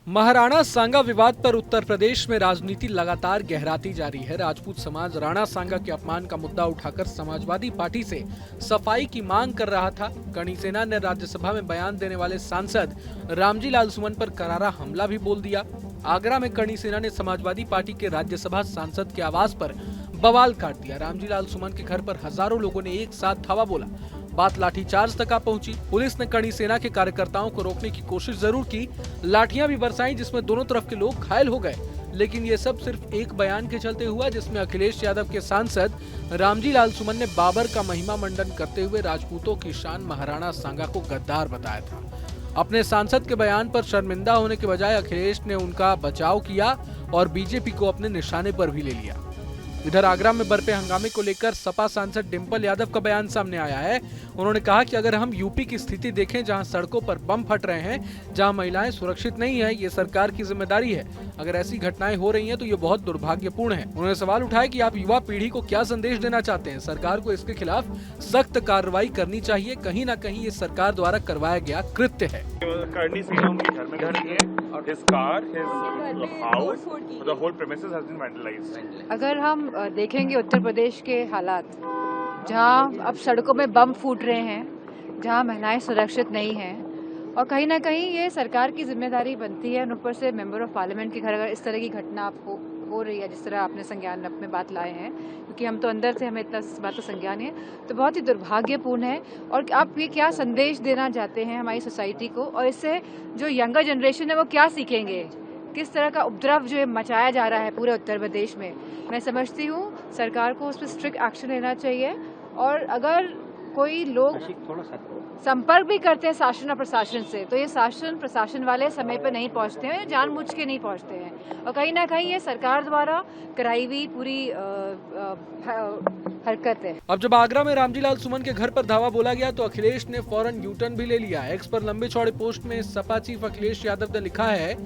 महाराणा सांगा विवाद पर उत्तर प्रदेश में राजनीति लगातार गहराती जा रही है। राजपूत समाज राणा सांगा के अपमान का मुद्दा उठाकर समाजवादी पार्टी से सफाई की मांग कर रहा था। कड़ी सेना ने राज्यसभा में बयान देने वाले सांसद रामजी लाल सुमन पर करारा हमला भी बोल दिया। आगरा में कड़ी सेना ने समाजवादी पार्टी के राज्यसभा सांसद के आवास पर बवाल काट दिया। रामजी लाल सुमन के घर पर हजारों लोगों ने एक साथ धावा बोला। बात लाठीचार्ज तक आ पहुंची। पुलिस ने कड़ी सेना के कार्यकर्ताओं को रोकने की कोशिश जरूर की, लाठियां भी बरसाई जिसमें दोनों तरफ के लोग घायल हो गए। लेकिन ये सब सिर्फ एक बयान के चलते हुआ जिसमें अखिलेश यादव के सांसद रामजी लाल सुमन ने बाबर का महिमा मंडन करते हुए राजपूतों की शान महाराणा सांगा को गद्दार बताया था। अपने सांसद के बयान पर शर्मिंदा होने के बजाय अखिलेश ने उनका बचाव किया और बीजेपी को अपने निशाने पर भी ले लिया। इधर आगरा में बरपे हंगामे को लेकर सपा सांसद डिंपल यादव का बयान सामने आया है। उन्होंने कहा कि अगर हम यूपी की स्थिति देखें, जहां सड़कों पर बम फट रहे हैं, जहां महिलाएं सुरक्षित नहीं है, ये सरकार की जिम्मेदारी है। अगर ऐसी घटनाएं हो रही हैं तो ये बहुत दुर्भाग्यपूर्ण है। उन्होंने सवाल उठाया कि आप युवा पीढ़ी को क्या संदेश देना चाहते हैं। सरकार को इसके खिलाफ सख्त कार्रवाई करनी चाहिए। कहीं न कहीं ये सरकार द्वारा करवाया गया कृत्य है। Currently seen उनके घर में घर है, his car, his house, the whole premises has been vandalized. अगर हम देखेंगे उत्तर प्रदेश के हालात, जहां अब सड़कों में बम फूट रहे हैं, जहां महिलाएं सुरक्षित नहीं हैं, और कहीं ना कहीं ये सरकार की जिम्मेदारी बनती है। ऊपर से मेंबर ऑफ पार्लियामेंट के घर अगर इस तरह की घटना हो रही है, जिस तरह आपने संज्ञान में बात लाए हैं, क्योंकि हम तो अंदर से हमें इतना इस बात का संज्ञान है, तो बहुत ही दुर्भाग्यपूर्ण है। और आप ये क्या संदेश देना चाहते हैं हमारी सोसाइटी को, और इससे जो यंगर जनरेशन है वो क्या सीखेंगे, किस तरह का उपद्रव जो मचाया जा रहा है पूरे उत्तर प्रदेश में। मैं समझती हूँ सरकार को उस पर स्ट्रिक्ट एक्शन लेना चाहिए। और अगर कोई लोग संपर्क भी करते हैं शासन और प्रशासन से, तो ये शासन प्रशासन वाले समय पर नहीं पहुंचते हैं, जानबूझ के नहीं पहुंचते हैं, और कहीं ना कहीं ये सरकार द्वारा कराई हुई पूरी हरकत है। अब जब आगरा में रामजी लाल सुमन के घर पर धावा बोला गया तो अखिलेश ने फौरन यूटर्न भी ले लिया। एक्स पर लंबे चौड़े पोस्ट में सपा चीफ अखिलेश यादव ने लिखा है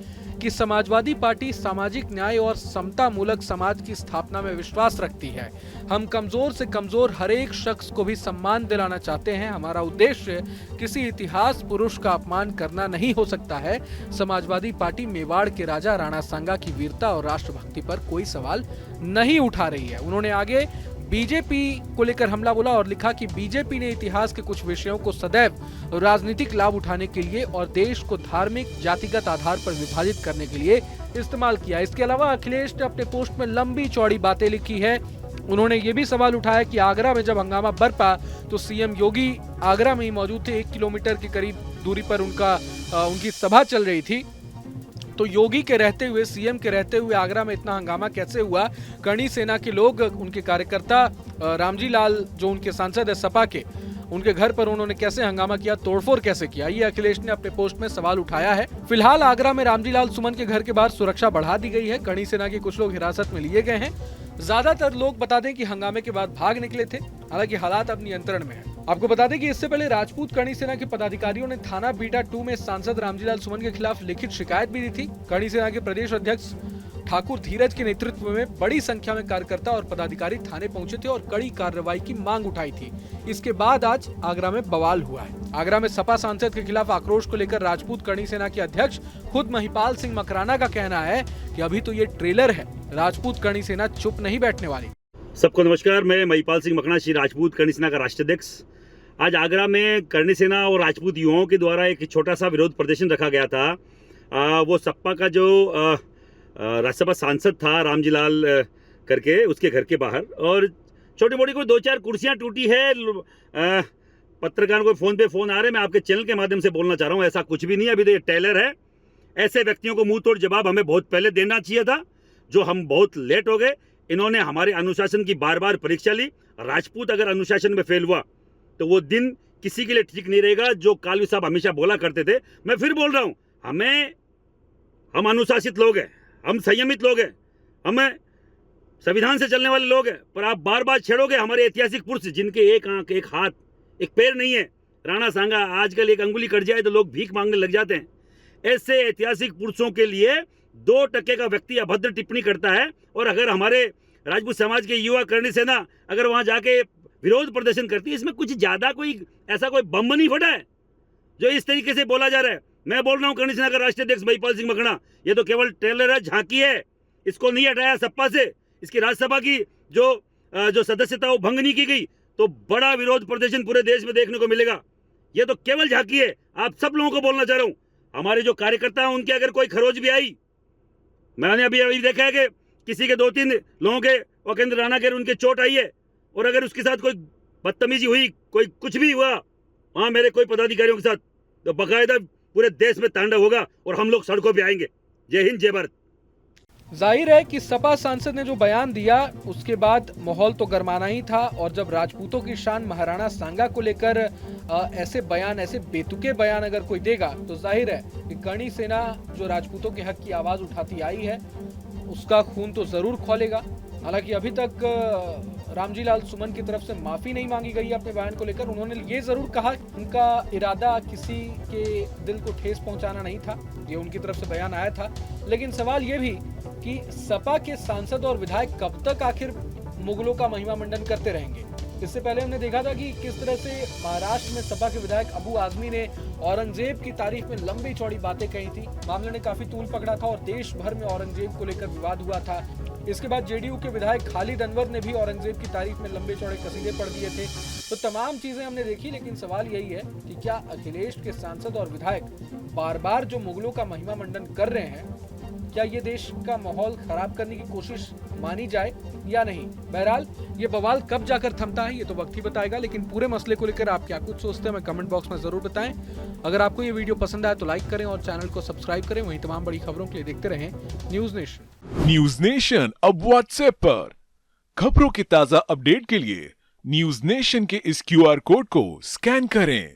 कि समाजवादी पार्टी सामाजिक न्याय और समता मूलक समाज की स्थापना में विश्वास रखती है। हम कमजोर से कमजोर हर एक शख्स को भी सम्मान दिलाना चाहते हैं। हमारा उद्देश्य किसी इतिहास पुरुष का अपमान करना नहीं हो सकता है। समाजवादी पार्टी मेवाड़ के राजा राणा सांगा की वीरता और राष्ट्रभक्ति पर कोई सवाल नहीं उठा रही है। उन्होंने आगे बीजेपी को लेकर हमला बोला और लिखा कि बीजेपी ने इतिहास के कुछ विषयों को सदैव राजनीतिक लाभ उठाने के लिए और देश को धार्मिक जातिगत आधार पर विभाजित करने के लिए इस्तेमाल किया। इसके अलावा अखिलेश ने अपने पोस्ट में लंबी चौड़ी बातें लिखी है। उन्होंने ये भी सवाल उठाया कि आगरा में जब हंगामा बरपा तो सीएम योगी आगरा में ही मौजूद थे। 1 किलोमीटर के करीब दूरी पर उनकी सभा चल रही थी, तो योगी के रहते हुए, सीएम के रहते हुए आगरा में इतना हंगामा कैसे हुआ। कड़ी सेना के लोग, उनके कार्यकर्ता रामजी लाल जो उनके सांसद है सपा के, उनके घर पर उन्होंने कैसे हंगामा किया, तोड़फोड़ कैसे किया, ये अखिलेश ने अपने पोस्ट में सवाल उठाया है। फिलहाल आगरा में रामजी लाल सुमन के घर के बाहर सुरक्षा बढ़ा दी गई है। कड़ी सेना के कुछ लोग हिरासत में लिए गए हैं। ज्यादातर लोग बता दें कि हंगामे के बाद भाग निकले थे। हालांकि हालात अब नियंत्रण में है। आपको बता दें कि इससे पहले राजपूत कड़ी सेना के पदाधिकारियों ने थाना बीटा 2 में सांसद रामजी लाल सुमन के खिलाफ लिखित शिकायत भी दी थी। कड़ी सेना के प्रदेश अध्यक्ष ठाकुर धीरज के नेतृत्व में बड़ी संख्या में कार्यकर्ता और पदाधिकारी थाने पहुंचे थे और कड़ी कार्रवाई की मांग उठाई थी। इसके बाद आज आगरा में बवाल हुआ है। आगरा में सपा सांसद के खिलाफ आक्रोश को लेकर राजपूत कड़ी सेना के अध्यक्ष खुद महिपाल सिंह मकराना का कहना है कि अभी तो ये ट्रेलर है, राजपूत कड़ी सेना चुप नहीं बैठने वाली। सबको नमस्कार, मैं महिपाल सिंह मकराना, श्री राजपूत कड़ी सेना का राष्ट्राध्यक्ष। आज आगरा में करणी सेना और राजपूत युवाओं के द्वारा एक छोटा सा विरोध प्रदर्शन रखा गया था। वो सपा का जो राज्यसभा सांसद था रामजी लाल करके, उसके घर के बाहर, और छोटी मोटी कोई 2-4 कुर्सियां टूटी है। पत्रकारों को फ़ोन पे फ़ोन आ रहे, मैं आपके चैनल के माध्यम से बोलना चाह रहा हूँ, ऐसा कुछ भी नहीं है। अभी तो ये टेलर है। ऐसे व्यक्तियों को मुंह तोड़ जवाब हमें बहुत पहले देना चाहिए था, जो हम बहुत लेट हो गए। इन्होंने हमारे अनुशासन की बार बार परीक्षा ली। राजपूत अगर अनुशासन में फेल हुआ तो वो दिन किसी के लिए ठीक नहीं रहेगा, जो कालवी साहब हमेशा बोला करते थे। मैं फिर बोल रहा हूँ, हम अनुशासित लोग हैं, हम संयमित लोग हैं, हमें संविधान से चलने वाले लोग हैं, पर आप बार बार छेड़ोगे हमारे ऐतिहासिक पुरुष, जिनके एक आंख, एक हाथ, एक पैर नहीं है। राणा सांगा आजकल एक अंगुली कट जाए तो लोग भीख मांगने लग जाते हैं। ऐसे ऐतिहासिक पुरुषों के लिए 2% का व्यक्ति अभद्र टिप्पणी करता है। और अगर हमारे राजपूत समाज के युवा करणी सेना अगर वहां जाके विरोध प्रदर्शन करती है, इसमें कुछ ज्यादा कोई ऐसा कोई बम नहीं फटा है जो इस तरीके से बोला जा रहा है। मैं बोल रहा हूँ करणी सेना का राष्ट्रीय अध्यक्ष महिपाल सिंह मकड़ा, ये तो केवल ट्रेलर है, झांकी है। इसको नहीं हटाया सपा से, इसकी राज्यसभा की जो सदस्यता वो भंग नहीं की गई, तो बड़ा विरोध प्रदर्शन पूरे देश में देखने को मिलेगा। ये तो केवल झांकी है। आप सब लोगों को बोलना चाह रहा हूँ, हमारे जो कार्यकर्ता हैं उनके अगर कोई खरोच भी आई, मैंने अभी देखा है कि किसी के 2-3 लोगों के वकेंद्र राणा के उनके चोट आई है, और अगर उसके साथ कोई बदतमीजी हुई, कोई कुछ भी हुआ वहां मेरे कोई पदाधिकारियों के साथ, तो बाकायदा पूरे देश में तांडव होगा और हम लोग सड़कों पे आएंगे। जय हिंद, जय भारत। जाहिर है कि सपा सांसद ने जो बयान दिया उसके बाद माहौल तो गरमाना ही था, और जब राजपूतों की शान महाराणा सांगा को लेकर ऐसे बयान, ऐसे बेतुके बयान अगर कोई देगा, तो जाहिर है कि करणी सेना जो राजपूतों के हक की आवाज उठाती आई है उसका खून तो जरूर खौलेगा। हालांकि अभी तक रामजी लाल सुमन की तरफ से माफी नहीं मांगी गई अपने बयान को लेकर। उन्होंने ये जरूर कहा उनका इरादा किसी के दिल को ठेस पहुंचाना नहीं था, ये उनकी तरफ से बयान आया था। लेकिन सवाल ये भी कि सपा के सांसद और विधायक कब तक आखिर मुगलों का महिमा मंडन करते रहेंगे। इससे पहले हमने देखा था कि किस तरह से महाराष्ट्र में सपा के विधायक अबू आजमी ने औरंगजेब की तारीफ में लंबी चौड़ी बातें कही थी। मामले ने काफी तूल पकड़ा था और देश भर में औरंगजेब को लेकर विवाद हुआ था। इसके बाद जेडीयू के विधायक खालिद अनवर ने भी औरंगजेब की तारीफ में लंबे चौड़े कसीदे पढ़ दिए थे। तो तमाम चीजें हमने देखी, लेकिन सवाल यही है कि क्या अखिलेश के सांसद और विधायक बार बार जो मुगलों का महिमा मंडन कर रहे हैं, क्या ये देश का माहौल खराब करने की कोशिश मानी जाए या नहीं। बहरहाल ये बवाल कब जाकर थमता है ये तो वक्त ही बताएगा, लेकिन पूरे मसले को लेकर आप क्या कुछ सोचते हैं हमें कमेंट बॉक्स में जरूर बताएं। अगर आपको ये वीडियो पसंद आए तो लाइक करें और चैनल को सब्सक्राइब करें। वहीं तमाम बड़ी खबरों के लिए देखते रहें न्यूज नेशन। न्यूज नेशन अब व्हाट्सएप पर खबरों के ताजा अपडेट के लिए न्यूज नेशन के इस QR कोड को स्कैन करें।